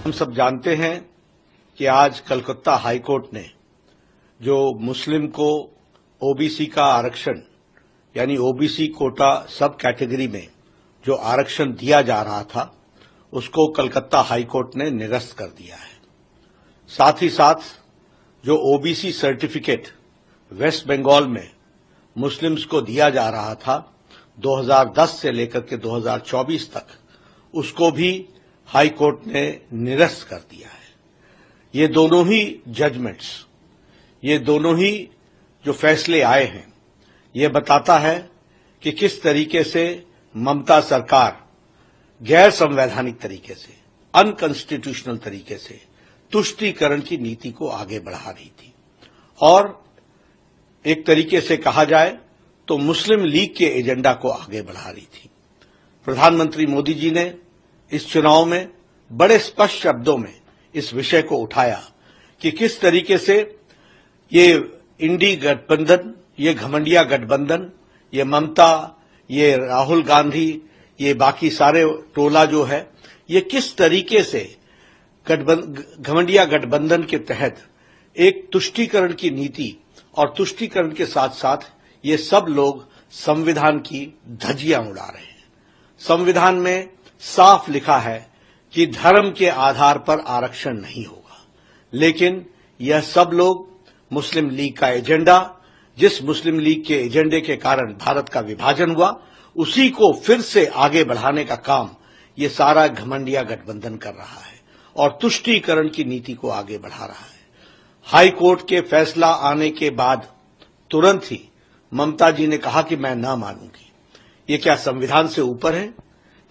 हम सब जानते हैं कि आज कलकत्ता हाई कोर्ट ने जो मुस्लिम को ओबीसी का आरक्षण यानी ओबीसी कोटा सब कैटेगरी में जो आरक्षण दिया जा रहा था उसको कलकत्ता हाई कोर्ट ने निरस्त कर दिया है। साथ ही साथ जो ओबीसी सर्टिफिकेट वेस्ट बंगाल में मुस्लिम्स को दिया जा रहा था 2010 से लेकर के 2024 तक, उसको भी हाई कोर्ट ने निरस्त कर दिया है। ये दोनों ही जजमेंट्स, ये दोनों ही जो फैसले आए हैं, ये बताता है कि किस तरीके से ममता सरकार गैर संवैधानिक तरीके से, अनकॉन्स्टिट्यूशनल तरीके से तुष्टीकरण की नीति को आगे बढ़ा रही थी और एक तरीके से कहा जाए तो मुस्लिम लीग के एजेंडा को आगे बढ़ा रही थी। प्रधानमंत्री मोदी जी ने इस चुनाव में बड़े स्पष्ट शब्दों में इस विषय को उठाया कि किस तरीके से ये इंडी गठबंधन, ये घमंडिया गठबंधन, ये ममता, ये राहुल गांधी, ये बाकी सारे टोला जो है, ये किस तरीके से घमंडिया गठबंधन के तहत एक तुष्टीकरण की नीति और तुष्टीकरण के साथ साथ ये सब लोग संविधान की धज्जियां उड़ा रहे हैं। संविधान में साफ लिखा है कि धर्म के आधार पर आरक्षण नहीं होगा, लेकिन यह सब लोग मुस्लिम लीग का एजेंडा, जिस मुस्लिम लीग के एजेंडे के कारण भारत का विभाजन हुआ, उसी को फिर से आगे बढ़ाने का काम ये सारा घमंडिया गठबंधन कर रहा है और तुष्टीकरण की नीति को आगे बढ़ा रहा है। हाई कोर्ट के फैसला आने के बाद तुरंत ही ममता जी ने कहा कि मैं ना मानूंगी। ये क्या संविधान से ऊपर है?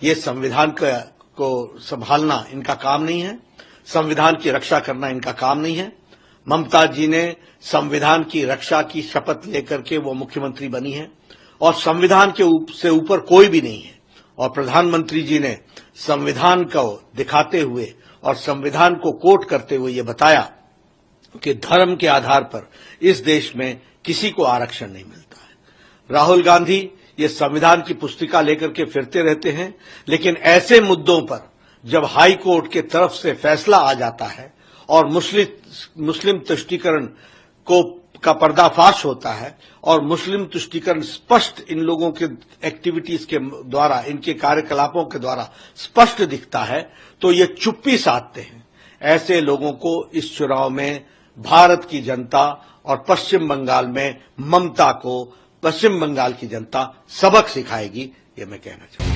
ये संविधान को संभालना इनका काम नहीं है, संविधान की रक्षा करना इनका काम नहीं है। ममता जी ने संविधान की रक्षा की शपथ लेकर के वो मुख्यमंत्री बनी है और संविधान के से ऊपर कोई भी नहीं है। और प्रधानमंत्री जी ने संविधान को दिखाते हुए और संविधान को कोट करते हुए ये बताया कि धर्म के आधार पर इस देश में किसी को आरक्षण नहीं मिलता है। राहुल गांधी ये संविधान की पुस्तिका लेकर के फिरते रहते हैं, लेकिन ऐसे मुद्दों पर जब हाई कोर्ट के तरफ से फैसला आ जाता है और मुस्लिम तुष्टीकरण का पर्दाफाश होता है और मुस्लिम तुष्टीकरण स्पष्ट इन लोगों के एक्टिविटीज के द्वारा, इनके कार्यकलापों के द्वारा स्पष्ट दिखता है, तो ये चुप्पी साधते हैं। ऐसे लोगों को इस चुनाव में भारत की जनता और पश्चिम बंगाल में ममता को पश्चिम बंगाल की जनता सबक सिखाएगी, ये मैं कहना चाहूंगा।